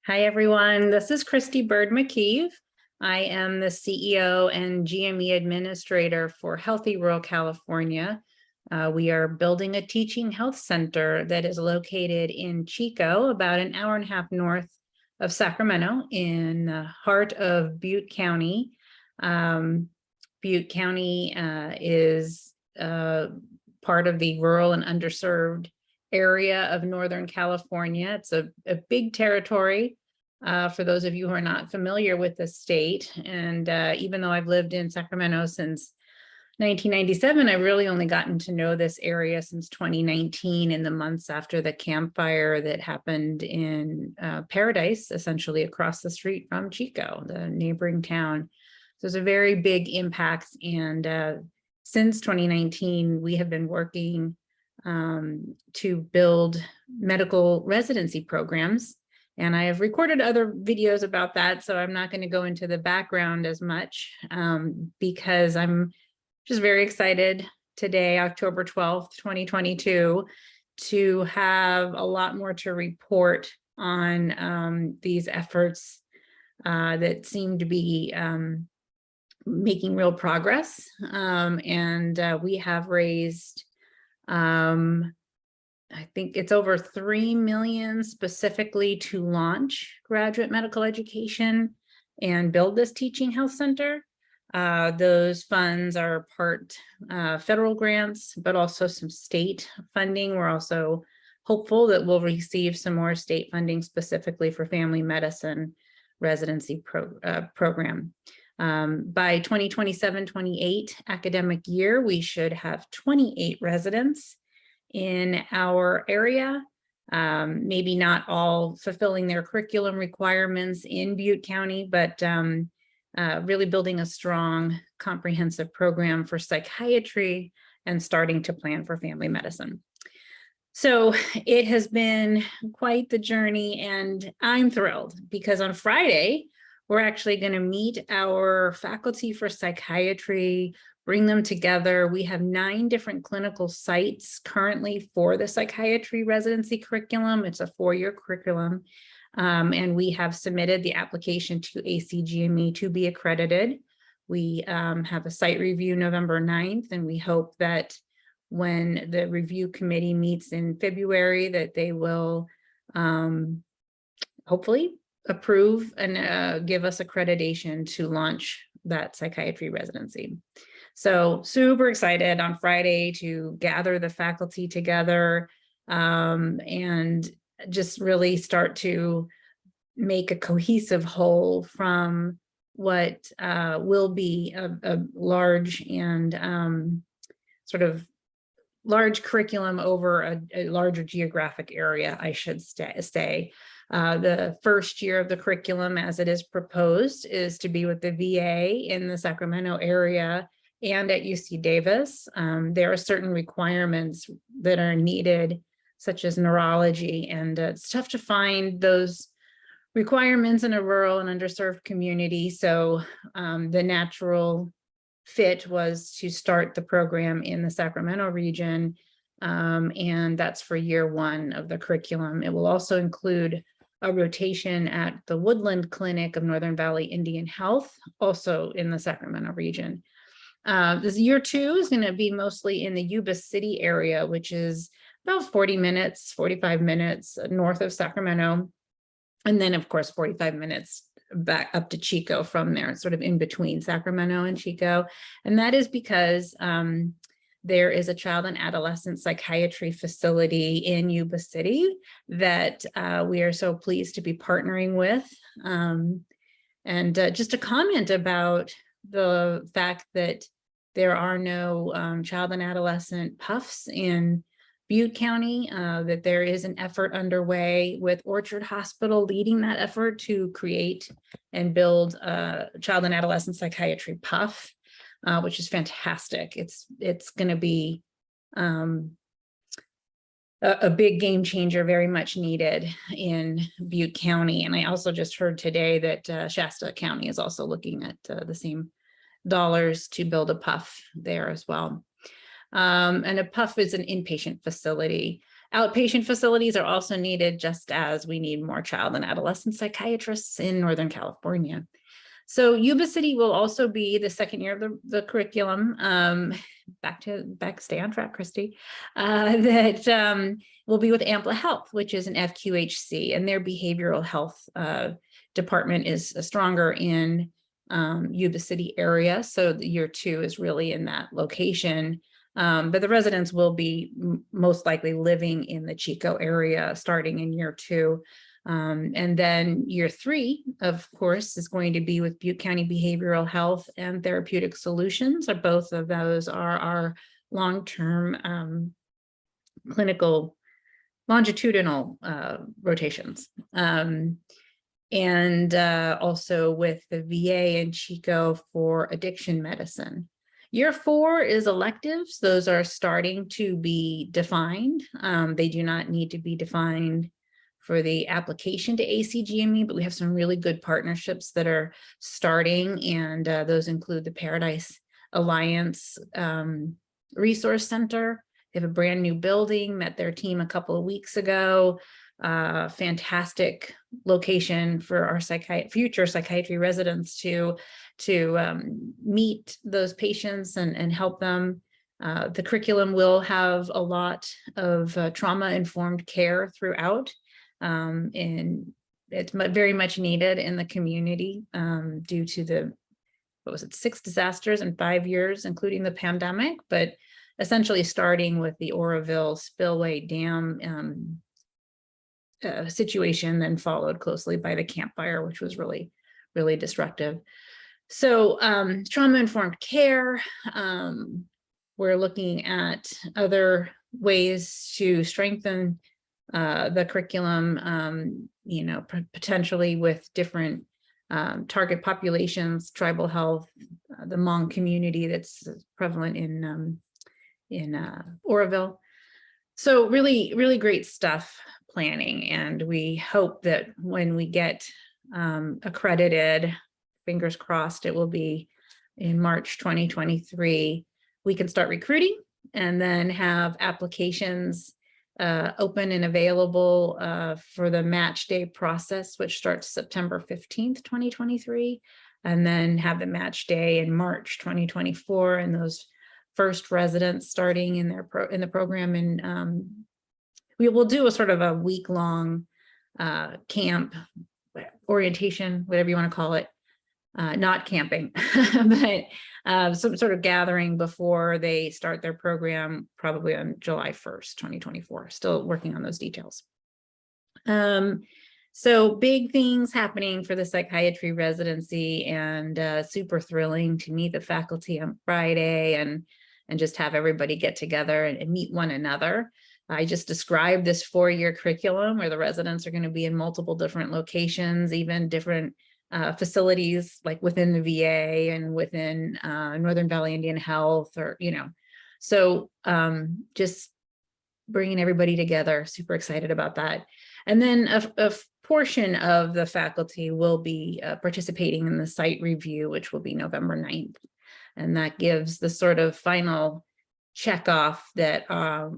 Hi, everyone. This is Kristy Bird MaKieve. I am the CEO and GME Administrator for Healthy Rural California. We are building a teaching health center that is located in Chico, about an hour and a half north of Sacramento, in the heart of Butte County. Butte County is part of the rural and underserved area of Northern California. It's a big territory for those of you who are not familiar with the state. And even though I've lived in Sacramento since 1997, I've really only gotten to know this area since 2019, in the months after the Camp Fire that happened in Paradise, essentially across the street from Chico, the neighboring town. So it's a very big impact. And since 2019, we have been working to build medical residency programs. And I have recorded other videos about that, so I'm not going to go into the background as much because I'm just very excited today, October 12th, 2022, to have a lot more to report on these efforts that seem to be making real progress. We have raised I think it's over 3 million specifically to launch graduate medical education and build this teaching health center. Those funds are part federal grants, but also some state funding. We're also hopeful that we'll receive some more state funding specifically for Family Medicine Residency program. By 2027-28 academic year, we should have 28 residents in our area, maybe not all fulfilling their curriculum requirements in Butte County, but really building a strong, comprehensive program for psychiatry and starting to plan for family medicine. So it has been quite the journey, and I'm thrilled because on Friday, we're actually going to meet our faculty for psychiatry, bring them together. We have 9 different clinical sites currently for the psychiatry residency curriculum. It's a 4-year curriculum. And we have submitted the application to ACGME to be accredited. We have a site review November 9th, and we hope that when the review committee meets in February, that they will hopefully approve and give us accreditation to launch that psychiatry residency. So super excited on Friday to gather the faculty together and just really start to make a cohesive whole from what will be a large and sort of large curriculum over a larger geographic area, I should say. The first year of the curriculum, as it is proposed, is to be with the VA in the Sacramento area and at UC Davis. There are certain requirements that are needed, such as neurology, and it's tough to find those requirements in a rural and underserved community. So the natural fit was to start the program in the Sacramento region, and that's for year 1 of the curriculum. It will also include a rotation at the Woodland Clinic of Northern Valley Indian Health, also in the Sacramento region. This year 2 is going to be mostly in the Yuba City area, which is about 45 minutes north of Sacramento. And then, of course, 45 minutes back up to Chico from there, sort of in between Sacramento and Chico. And that is because there is a child and adolescent psychiatry facility in Yuba City that we are so pleased to be partnering with. And just a comment about the fact that there are no child and adolescent PUFs in Butte County, that there is an effort underway with Orchard Hospital leading that effort to create and build a child and adolescent psychiatry PUF, which is fantastic. It's going to be a big game changer, very much needed in Butte County. And I also just heard today that Shasta County is also looking at the same dollars to build a PUF there as well. And a PUF is an inpatient facility. Outpatient facilities are also needed, just as we need more child and adolescent psychiatrists in Northern California. So Yuba City will also be the second year of the curriculum. Stay on track, Kristy. That will be with Ampla Health, which is an FQHC, and their behavioral health department is stronger in Yuba City area. So the year 2 is really in that location. But the residents will be most likely living in the Chico area starting in year 2. And then year 3, of course, is going to be with Butte County Behavioral Health and Therapeutic Solutions. Or both of those are our long-term clinical longitudinal rotations. And also with the VA and Chico for addiction medicine. Year 4 is electives. Those are starting to be defined. They do not need to be defined for the application to ACGME, but we have some really good partnerships that are starting, and those include the Paradise Alliance Resource Center. They have a brand new building, met their team a couple of weeks ago. Fantastic location for our future psychiatry residents to meet those patients and help them. The curriculum will have a lot of trauma-informed care throughout, and it's very much needed in the community due to the, 6 disasters in 5 years, including the pandemic, but essentially starting with the Oroville Spillway Dam situation, then followed closely by the Camp Fire, which was really, really disruptive. So trauma-informed care, we're looking at other ways to strengthen the curriculum, potentially with different target populations, tribal health, the Hmong community that's prevalent in Oroville. So really, really great stuff planning. And we hope that when we get accredited, fingers crossed, it will be in March 2023, we can start recruiting and then have applications open and available for the match day process, which starts September 15th, 2023, and then have the match day in March 2024, and those first residents starting in the program. And we will do a sort of a week-long camp orientation, whatever you want to call it, not camping, but some sort of gathering before they start their program, probably on July 1st, 2024. Still working on those details. So big things happening for the psychiatry residency, and super thrilling to meet the faculty on Friday and just have everybody get together and meet one another. I just described this 4-year curriculum where the residents are going to be in multiple different locations, even different facilities like within the VA and within Northern Valley Indian Health, or, so just bringing everybody together, super excited about that. And then a portion of the faculty will be participating in the site review, which will be November 9th. And that gives the sort of final check off that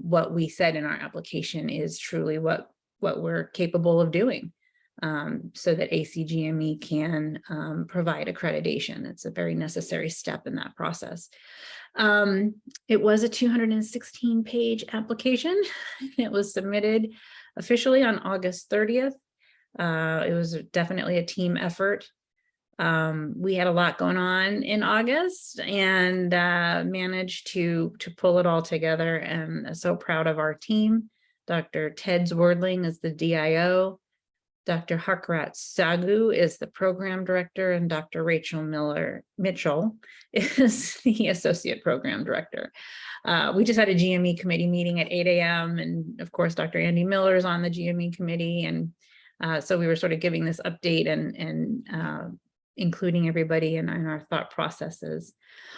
what we said in our application is truly what we're capable of doing, so that ACGME can provide accreditation. It's a very necessary step in that process. It was a 216-page application. It was submitted officially on August 30th. It was definitely a team effort. We had a lot going on in August and managed to pull it all together, and so proud of our team. Dr. Ted Zwerdling is the DIO. Dr. Harkarat Sagu is the program director, and Dr. Rachel Mitchell is the associate program director. We just had a GME committee meeting at 8 a.m. and of course, Dr. Andy Miller is on the GME committee. And so we were sort of giving this update and including everybody in our thought processes.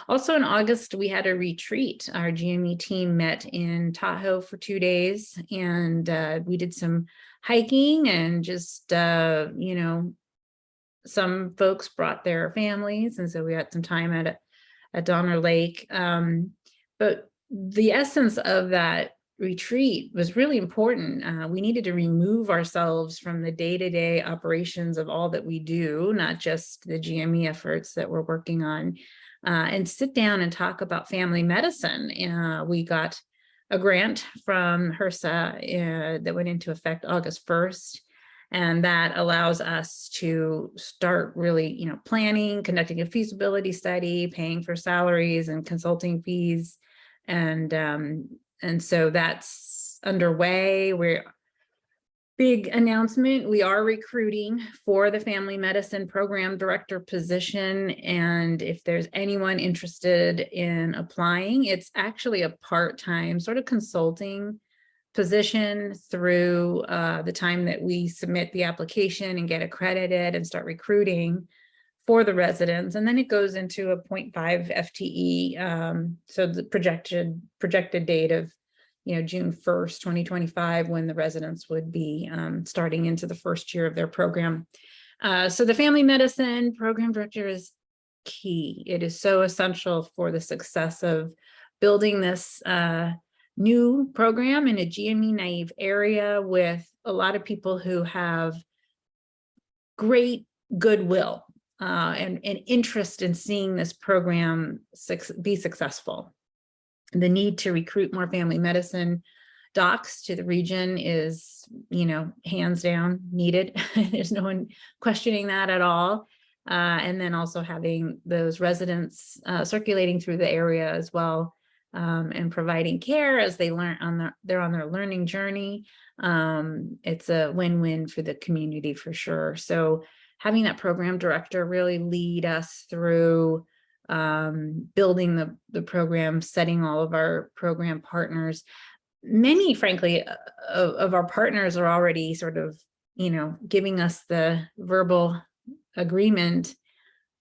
Also in August, we had a retreat. Our GME team met in Tahoe for 2 days, and we did some hiking and just, some folks brought their families. And so we had some time at Donner Lake. But the essence of that retreat was really important. We needed to remove ourselves from the day-to-day operations of all that we do, not just the GME efforts that we're working on, and sit down and talk about family medicine. We got a grant from HRSA that went into effect August 1st. And that allows us to start really, planning, conducting a feasibility study, paying for salaries and consulting fees. And so that's underway. Big announcement. We are recruiting for the family medicine program director position. And if there's anyone interested in applying, it's actually a part-time sort of consulting position through the time that we submit the application and get accredited and start recruiting for the residents. And then it goes into a 0.5 FTE. So the projected date of June 1st, 2025, when the residents would be starting into the first year of their program. So the family medicine program director is key. It is so essential for the success of building this new program in a GME naive area with a lot of people who have great goodwill and interest in seeing this program be successful. The need to recruit more family medicine docs to the region is, hands down needed. There's no one questioning that at all. And then also having those residents circulating through the area as well, and providing care as they learn they're on their learning journey. It's a win-win for the community for sure. So having that program director really lead us through building the program, setting all of our program partners. Many, frankly, of our partners are already sort of, giving us the verbal agreement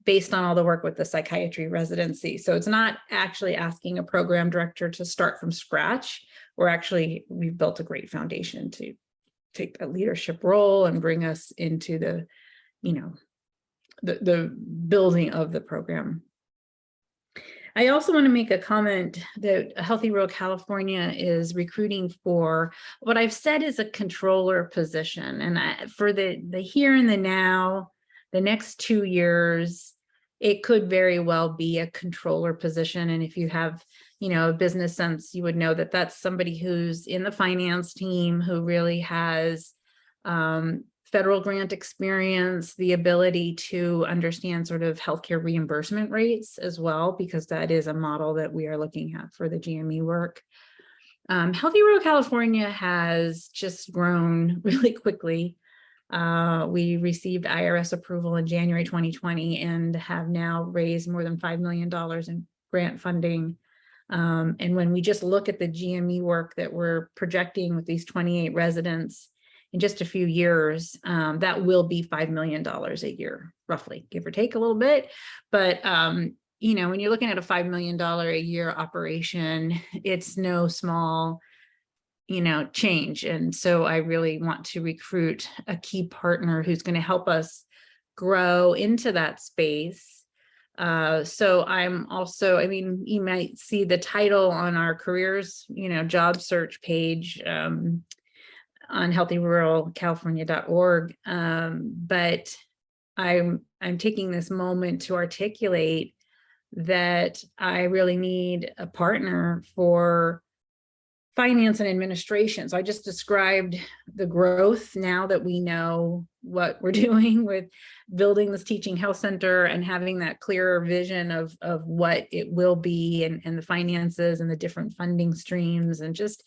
based on all the work with the psychiatry residency. So it's not actually asking a program director to start from scratch. We've built a great foundation to take that leadership role and bring us into the building of the program. I also want to make a comment that Healthy Rural California is recruiting for what I've said is a controller position. And for the here and the now, the next 2 years, it could very well be a controller position. And if you have, a business sense, you would know that that's somebody who's in the finance team, who really has federal grant experience, the ability to understand sort of healthcare reimbursement rates as well, because that is a model that we are looking at for the GME work. Healthy Rural California has just grown really quickly. We received IRS approval in January 2020 and have now raised more than $5 million in grant funding. And when we just look at the GME work that we're projecting with these 28 residents, in just a few years, that will be $5 million a year, roughly, give or take a little bit. But, when you're looking at a $5 million a year operation, it's no small, change. And so I really want to recruit a key partner who's going to help us grow into that space. So I'm also, you might see the title on our careers, job search page, on healthyruralcalifornia.org. But I'm taking this moment to articulate that I really need a partner for finance and administration. So I just described the growth now that we know what we're doing with building this teaching health center and having that clearer vision of what it will be and the finances and the different funding streams, and just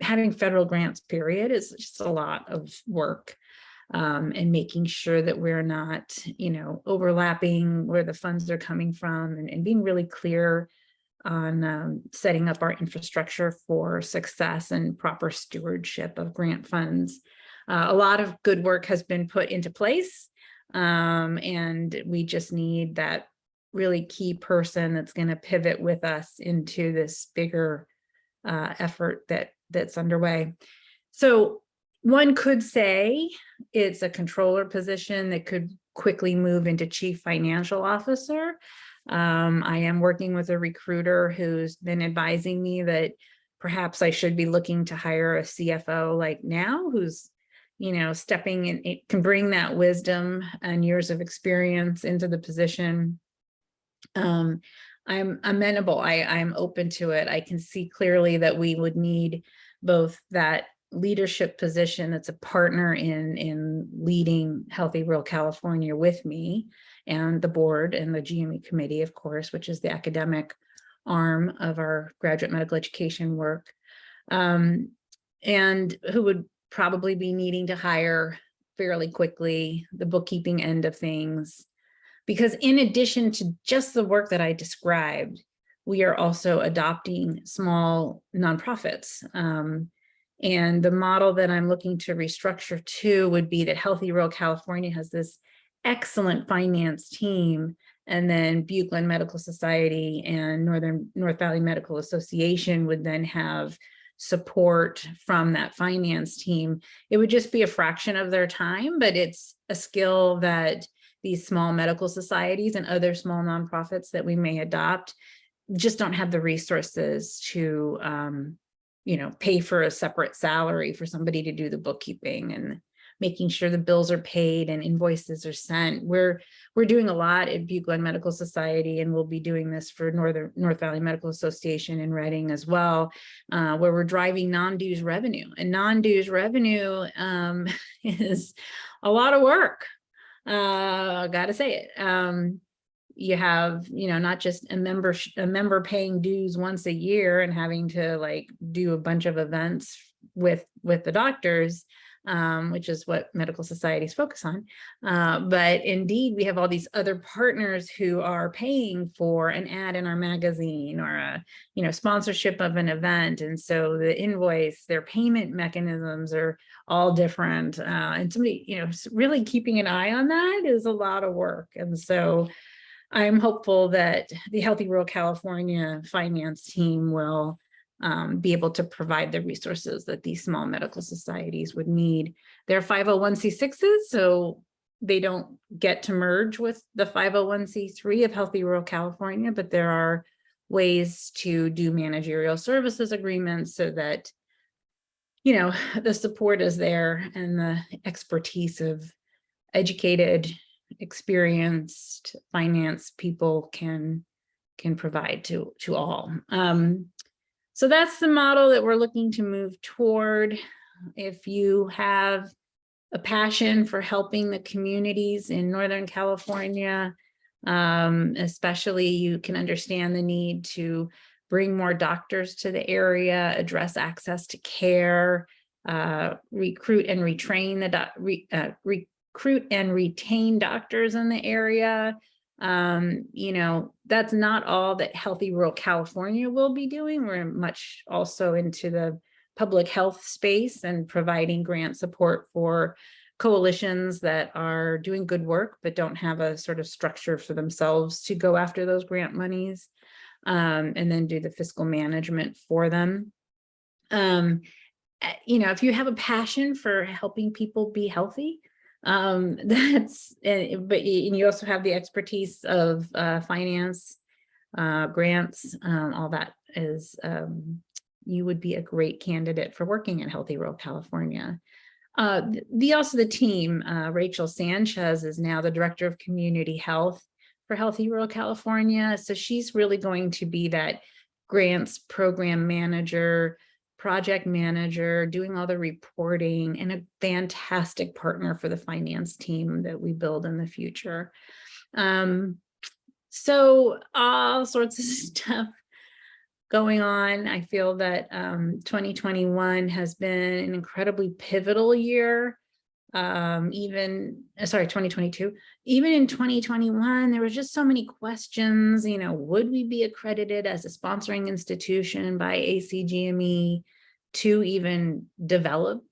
having federal grants, period, is just a lot of work, and making sure that we're not, overlapping where the funds are coming from, and being really clear on setting up our infrastructure for success and proper stewardship of grant funds. A lot of good work has been put into place, and we just need that really key person that's going to pivot with us into this bigger effort that's underway. So one could say it's a controller position that could quickly move into chief financial officer. I am working with a recruiter who's been advising me that perhaps I should be looking to hire a CFO like now, who's, stepping in, it can bring that wisdom and years of experience into the position. I'm amenable. I'm open to it. I can see clearly that we would need both that leadership position that's a partner in leading Healthy Rural California with me, and the board and the GME committee, of course, which is the academic arm of our graduate medical education work, and who would probably be needing to hire fairly quickly the bookkeeping end of things. Because in addition to just the work that I described, we are also adopting small nonprofits. And the model that I'm looking to restructure too would be that Healthy Rural California has this excellent finance team, and then Butte-Glenn Medical Society and North Valley Medical Association would then have support from that finance team. It would just be a fraction of their time, but it's a skill that these small medical societies and other small nonprofits that we may adopt just don't have the resources to, pay for a separate salary for somebody to do the bookkeeping and making sure the bills are paid and invoices are sent. We're doing a lot at Butte-Glenn Medical Society, and we'll be doing this for North Valley Medical Association in Reading as well, where we're driving non-dues revenue. And non-dues revenue is a lot of work. Gotta say it. You have, not just a member paying dues once a year and having to do a bunch of events with the doctors, which is what medical societies focus on. But indeed, we have all these other partners who are paying for an ad in our magazine or a, sponsorship of an event. And so the invoice, their payment mechanisms are all different. And somebody, really keeping an eye on that is a lot of work. And so I'm hopeful that the Healthy Rural California finance team will be able to provide the resources that these small medical societies would need. They're 501c6s, so they don't get to merge with the 501c3 of Healthy Rural California, but there are ways to do managerial services agreements so that, the support is there and the expertise of educated, experienced finance people can provide to all. So that's the model that we're looking to move toward. If you have a passion for helping the communities in Northern California, especially, you can understand the need to bring more doctors to the area, address access to care, recruit and retrain recruit and retain doctors in the area. That's not all that Healthy Rural California will be doing. We're much also into the public health space and providing grant support for coalitions that are doing good work, but don't have a sort of structure for themselves to go after those grant monies, and then do the fiscal management for them. If you have a passion for helping people be healthy, but you also have the expertise of finance, grants, all that is, you would be a great candidate for working at Healthy Rural California. The team, Rachel Sanchez is now the Director of Community Health for Healthy Rural California. So she's really going to be that grants program manager, project manager, doing all the reporting, and a fantastic partner for the finance team that we build in the future. So all sorts of stuff going on. I feel that 2021 has been an incredibly pivotal year. 2022, even in 2021, there were just so many questions, would we be accredited as a sponsoring institution by ACGME to even develop,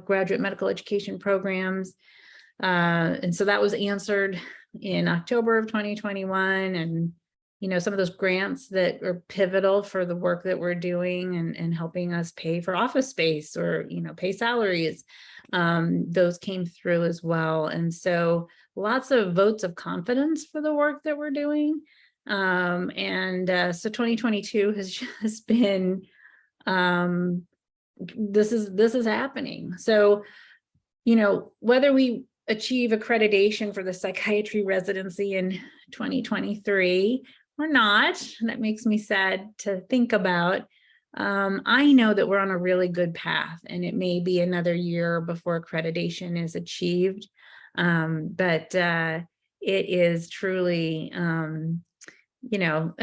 graduate medical education programs? And so that was answered in October of 2021. And, some of those grants that are pivotal for the work that we're doing and helping us pay for office space or, pay salaries, those came through as well. And so lots of votes of confidence for the work that we're doing. So 2022 has just been This is happening. So, you know, whether we achieve accreditation for the psychiatry residency in 2023 or not, that makes me sad to think about. I know that we're on a really good path, and it may be another year before accreditation is achieved. But it is truly, you know,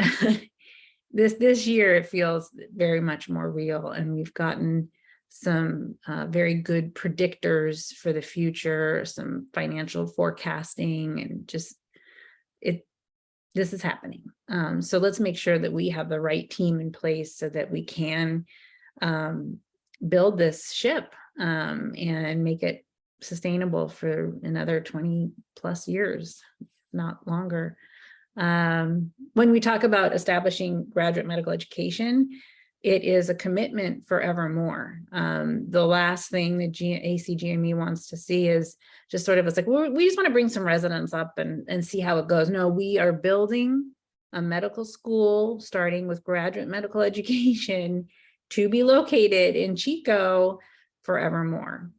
this year it feels very much more real, and we've gotten some very good predictors for the future, some financial forecasting, and just this is happening. So let's make sure that we have the right team in place so that we can build this ship and make it sustainable for another 20 plus years, not longer. When we talk about establishing graduate medical education, it is a commitment forevermore. The last thing that ACGME wants to see is just sort of, it's like, well, we just want to bring some residents up and see how it goes. No, we are building a medical school, starting with graduate medical education, to be located in Chico forevermore.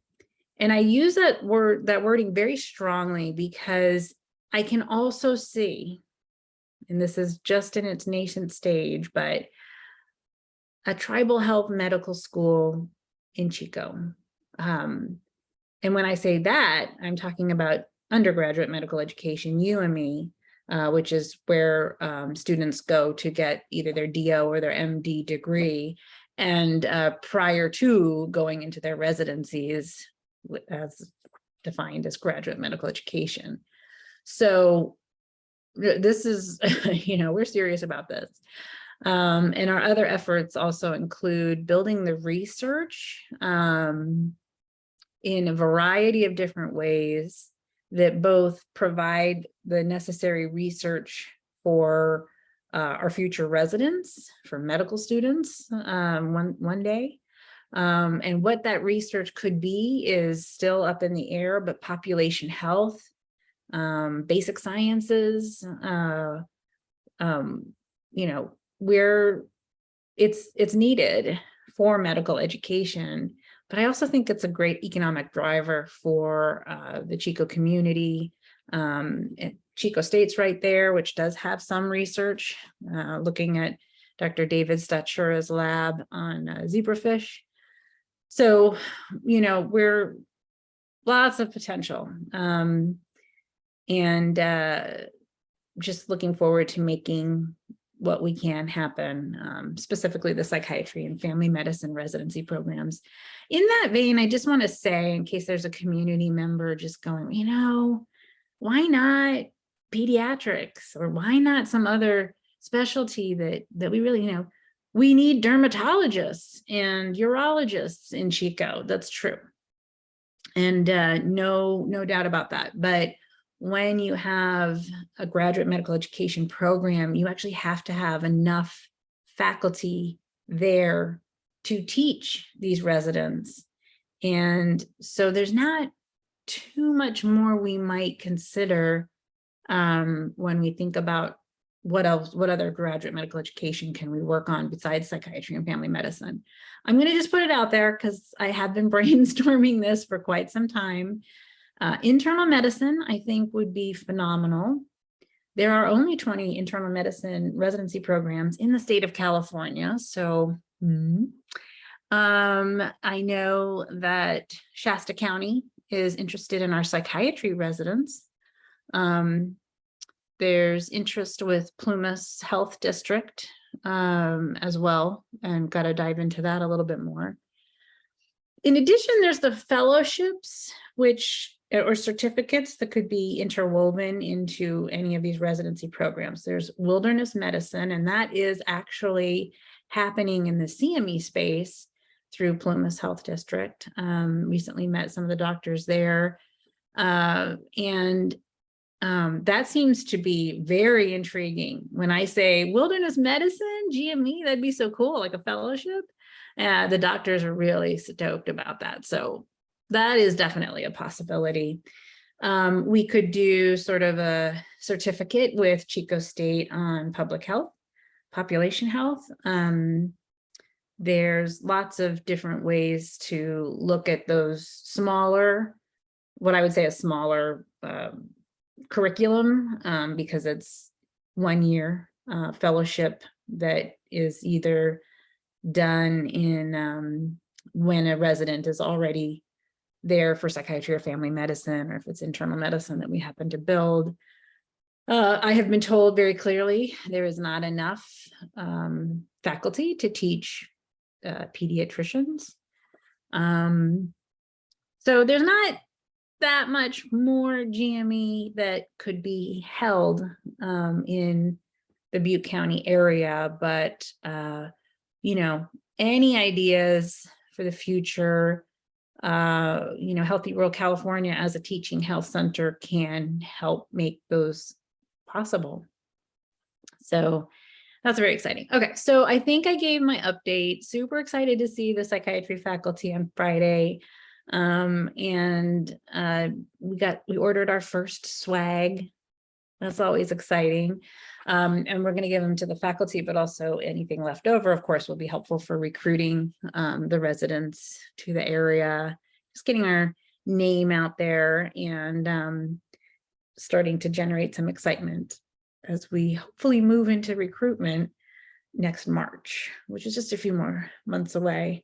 And I use that wording very strongly because I can also see, and this is just in its nascent stage, but a tribal health medical school in Chico. And when I say that, I'm talking about undergraduate medical education, UME, which is where students go to get either their DO or their MD degree, and prior to going into their residencies, as defined as graduate medical education. So this is, you know, we're serious about this. And our other efforts also include building the research in a variety of different ways that both provide the necessary research for our future residents, for medical students one day. And what that research could be is still up in the air, but population health, basic sciences, you know, where it's needed for medical education. But I also think it's a great economic driver for the Chico community. Chico State's right there, which does have some research, looking at Dr. David Statura's lab on zebrafish. So, you know, we're lots of potential, and just looking forward to making what we can happen, specifically the psychiatry and family medicine residency programs. In that vein, I just want to say, in case there's a community member just going, you know, why not pediatrics, or why not some other specialty that we really, you know, we need dermatologists and urologists in Chico. That's true. And no doubt about that. But when you have a graduate medical education program, you actually have to have enough faculty there to teach these residents. And so there's not too much more we might consider when we think about what other graduate medical education can we work on besides psychiatry and family medicine. I'm going to just put it out there because I have been brainstorming this for quite some time. Internal medicine, I think, would be phenomenal. There are only 20 internal medicine residency programs in the state of California. So I know that Shasta County is interested in our psychiatry residents. There's interest with Plumas Health District as well, and got to dive into that a little bit more. In addition, there's the fellowships, or certificates that could be interwoven into any of these residency programs. There's wilderness medicine, and that is actually happening in the CME space through Plumas Health District. Recently met some of the doctors there. And that seems to be very intriguing. When I say wilderness medicine, GME, that'd be so cool, like a fellowship. The doctors are really stoked about that. So that is definitely a possibility. We could do sort of a certificate with Chico State on public health, population health. there's lots of different ways to look at those smaller, what I would say a smaller curriculum, because it's 1 year fellowship that is either done in when a resident is already there for psychiatry or family medicine, or if it's internal medicine that we happen to build. I have been told very clearly there is not enough faculty to teach pediatricians. So there's not that much more GME that could be held in the Butte County area, but you know, any ideas for the future, you know, Healthy Rural California as a teaching health center can help make those possible. So that's very exciting. Okay, so I think I gave my update. Super excited to see the psychiatry faculty on Friday. And we ordered our first swag. That's always exciting. And we're going to give them to the faculty, but also anything left over, of course, will be helpful for recruiting the residents to the area, just getting our name out there and starting to generate some excitement as we hopefully move into recruitment next March, which is just a few more months away.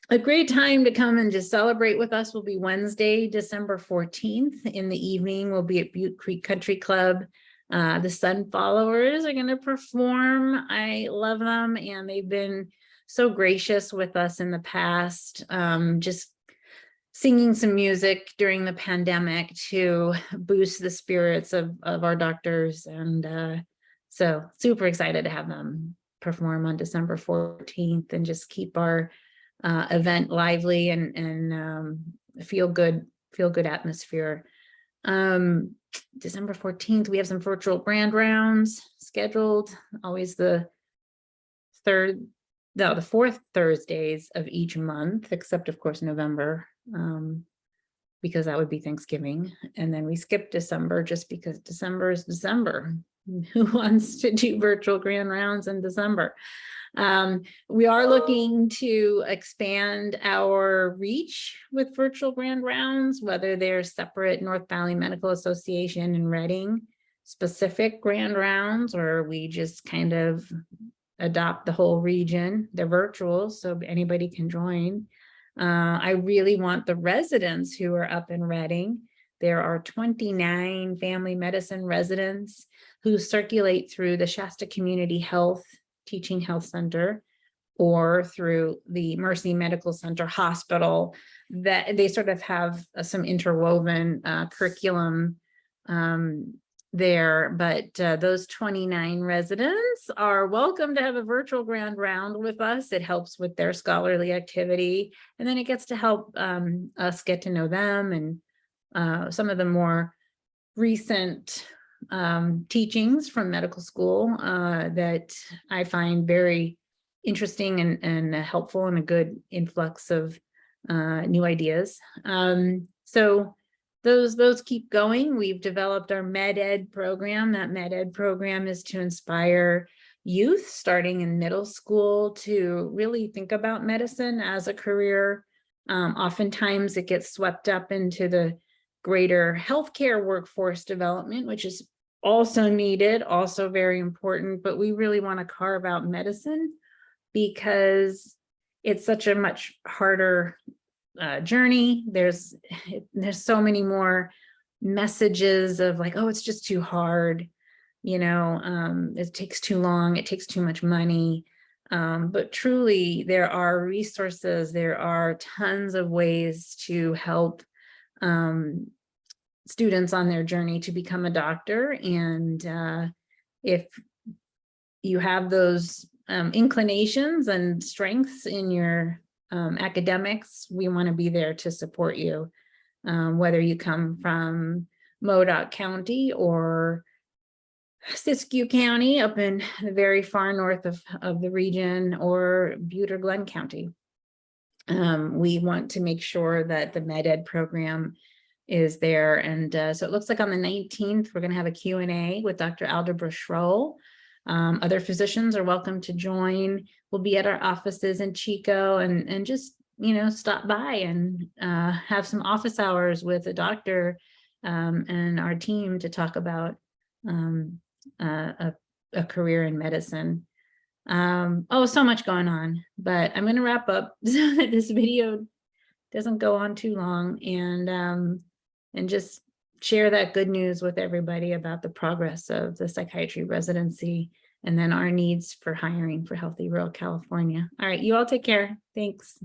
A great time to come and just celebrate with us will be Wednesday, December 14th. In the evening, we'll be at Butte Creek Country Club. The Sun Followers are going to perform. I love them, and they've been so gracious with us in the past, just singing some music during the pandemic to boost the spirits of our doctors. And so super excited to have them perform on December 14th and just keep our event lively and feel good atmosphere. December 14th, we have some virtual brand rounds scheduled, always the fourth Thursdays of each month, except of course November, because that would be Thanksgiving. And then we skip December just because December is December. Who wants to do virtual grand rounds in December? We are looking to expand our reach with virtual grand rounds, whether they're separate North Valley Medical Association and Reading specific grand rounds, or we just kind of adopt the whole region. They're virtual, so anybody can join. I really want the residents who are up in Reading. There are 29 family medicine residents who circulate through the Shasta Community Health Teaching Health Center or through the Mercy Medical Center Hospital, that they sort of have some interwoven curriculum there. But those 29 residents are welcome to have a virtual grand round with us. It helps with their scholarly activity, and then it gets to help us get to know them and some of the more recent teachings from medical school that I find very interesting and helpful, and a good influx of new ideas. So those keep going. We've developed our med ed program. That med ed program is to inspire youth starting in middle school to really think about medicine as a career. Oftentimes it gets swept up into the greater healthcare workforce development, which is also needed, also very important, but we really want to carve out medicine because it's such a much harder journey. There's so many more messages of like, oh, it's just too hard, you know, it takes too long, it takes too much money. But truly, there are resources, there are tons of ways to help students on their journey to become a doctor. And if you have those inclinations and strengths in your academics, we want to be there to support you, whether you come from Modoc County or Siskiyou County up in the very far north of the region, or Butte-Glenn County. We want to make sure that the med ed program is there. And so it looks like on the 19th, we're going to have a Q&A with Dr. Aldebra Schroll. Other physicians are welcome to join. We'll be at our offices in Chico and just, stop by and have some office hours with a doctor and our team to talk about a career in medicine. So much going on, but I'm going to wrap up so that this video doesn't go on too long, and just share that good news with everybody about the progress of the psychiatry residency and then our needs for hiring for Healthy Rural California. All right, you all take care. Thanks.